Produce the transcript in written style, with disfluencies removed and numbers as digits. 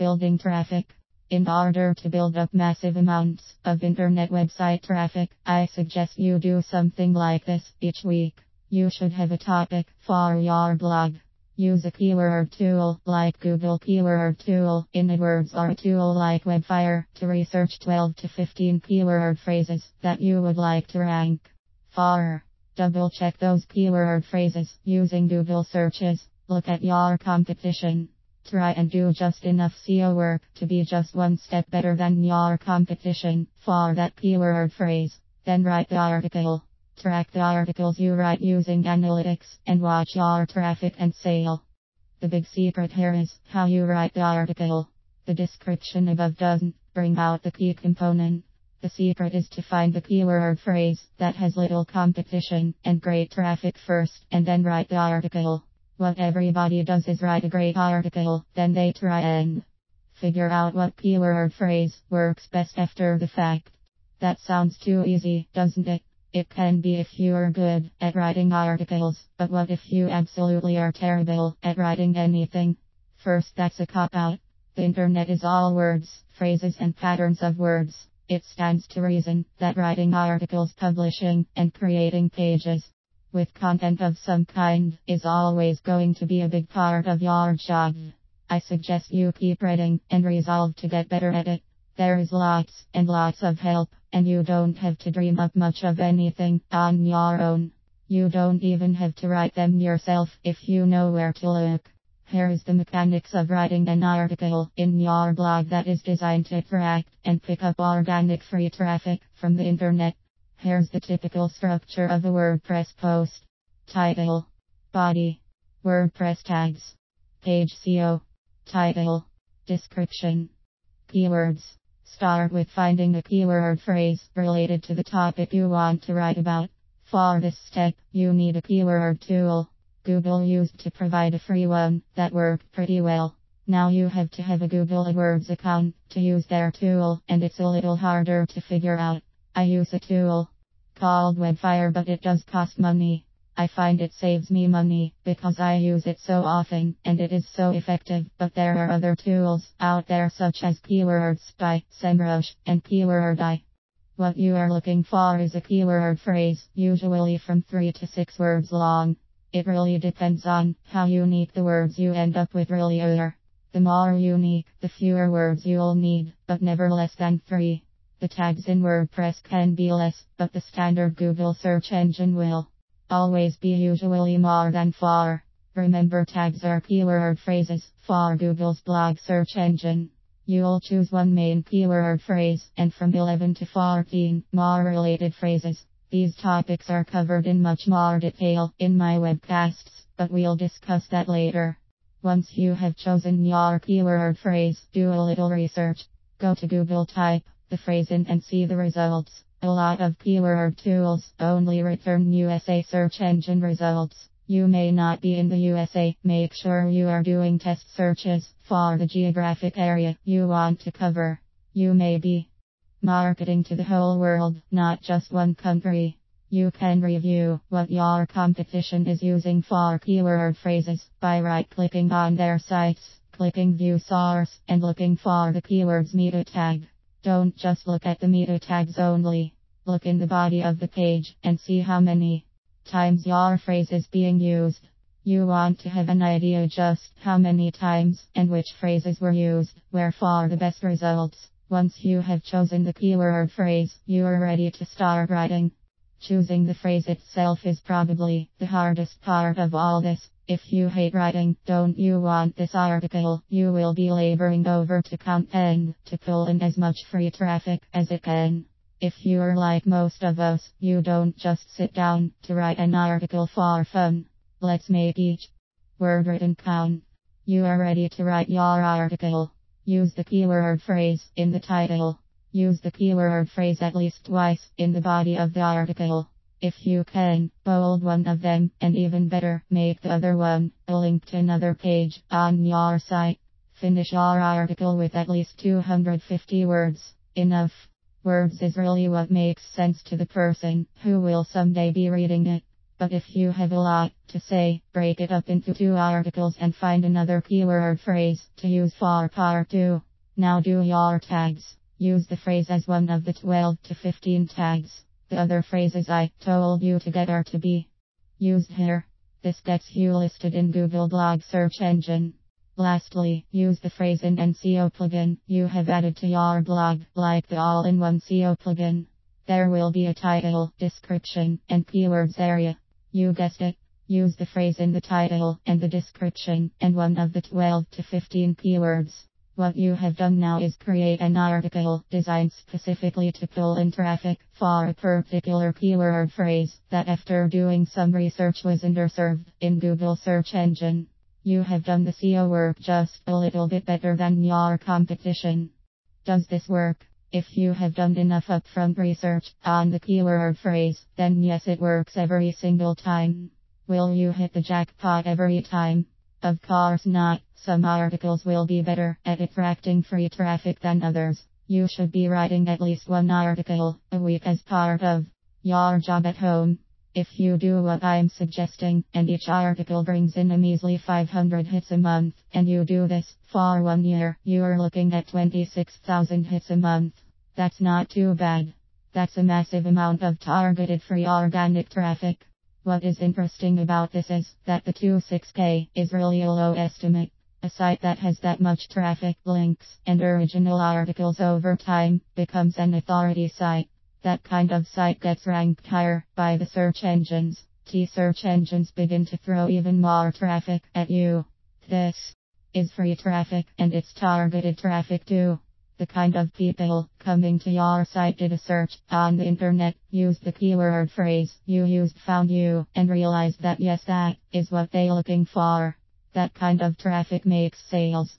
Building traffic. In order to build up massive amounts of internet website traffic, I suggest you do something like this each week. You should have a topic for your blog. Use a keyword tool like Google Keyword Tool, in AdWords, or a tool like Webfire to research 12 to 15 keyword phrases that you would like to rank for. Double check those keyword phrases using Google searches. Look at your competition. Try and do just enough SEO work to be just one step better than your competition for that keyword phrase. Then write the article. Track the articles you write using analytics and watch your traffic and sale. The big secret here is how you write the article. The description above doesn't bring out the key component. The secret is to find the keyword phrase that has little competition and great traffic first, and then write the article. What everybody does is write a great article, then they try and figure out what keyword phrase works best after the fact. That sounds too easy, doesn't it? It can be if you are good at writing articles, but what if you absolutely are terrible at writing anything? First, that's a cop-out. The internet is all words, phrases, and patterns of words. It stands to reason that writing articles, publishing, and creating pages with content of some kind is always going to be a big part of your job. I suggest you keep writing and resolve to get better at it. There is lots and lots of help, and you don't have to dream up much of anything on your own. You don't even have to write them yourself if you know where to look. Here is the mechanics of writing an article in your blog that is designed to attract and pick up organic free traffic from the internet. Here's the typical structure of a WordPress post. Title. Body. WordPress tags. Page SEO. Title. Description. Keywords. Start with finding a keyword phrase related to the topic you want to write about. For this step, you need a keyword tool. Google used to provide a free one that worked pretty well. Now you have to have a Google AdWords account to use their tool, and it's a little harder to figure out. I use a tool called Webfire, but it does cost money. I find it saves me money because I use it so often and it is so effective, but there are other tools out there such as Keyword Spy, SEMrush, and Keywordeye. What you are looking for is a keyword phrase, usually from 3 to 6 words long. It really depends on how unique the words you end up with really are. The more unique, the fewer words you'll need, but never less than 3. The tags in WordPress can be less, but the standard Google search engine will always be usually more than 4. Remember, tags are keyword phrases for Google's blog search engine. You'll choose one main keyword phrase, and from 11 to 14 more related phrases. These topics are covered in much more detail in my webcasts, but we'll discuss that later. Once you have chosen your keyword phrase, do a little research. Go to Google, type the phrase in, and see the results. A lot of keyword tools only return USA search engine results. You may not be in the USA. Make sure you are doing test searches for the geographic area you want to cover. You may be marketing to the whole world, not just one country. You can review what your competition is using for keyword phrases by right-clicking on their sites, clicking View Source, and looking for the keyword's meta tag. Don't just look at the meta tags only. Look in the body of the page and see how many times your phrase is being used. You want to have an idea just how many times and which phrases were used, where for the best results. Once you have chosen the keyword phrase, you are ready to start writing. Choosing the phrase itself is probably the hardest part of all this. If you hate writing, don't you want this article, you will be laboring over to count and to pull in as much free traffic as it can. If you are like most of us, you don't just sit down to write an article for fun. Let's make each word written count. You are ready to write your article. Use the keyword phrase in the title. Use the keyword phrase at least twice in the body of the article. If you can, bold one of them, and even better, make the other one a link to another page on your site. Finish your article with at least 250 words. Enough words is really what makes sense to the person who will someday be reading it. But if you have a lot to say, break it up into 2 articles and find another keyword phrase to use for part 2. Now do your tags. Use the phrase as one of the 12 to 15 tags. The other phrases I told you to get are to be used here. This gets you listed in Google Blog search engine. Lastly, use the phrase in an SEO plugin you have added to your blog, like the all-in-one SEO plugin. There will be a title, description, and keywords area. You guessed it. Use the phrase in the title and the description and one of the 12 to 15 keywords. What you have done now is create an article designed specifically to pull in traffic for a particular keyword phrase that after doing some research was underserved in Google search engine. You have done the SEO work just a little bit better than your competition. Does this work? If you have done enough upfront research on the keyword phrase, then yes, it works every single time. Will you hit the jackpot every time? Of course not. Some articles will be better at attracting free traffic than others. You should be writing at least one article a week as part of your job at home. If you do what I'm suggesting, and each article brings in a measly 500 hits a month, and you do this for 1 year, you're looking at 26,000 hits a month. That's not too bad. That's a massive amount of targeted free organic traffic. What is interesting about this is that the 26K is really a low estimate. A site that has that much traffic, links, and original articles over time becomes an authority site. That kind of site gets ranked higher by the search engines. Search engines begin to throw even more traffic at you. This is free traffic, and it's targeted traffic too. The kind of people coming to your site did a search on the internet, used the keyword phrase you used, found you, and realized that yes, that is what they're looking for. That kind of traffic makes sales.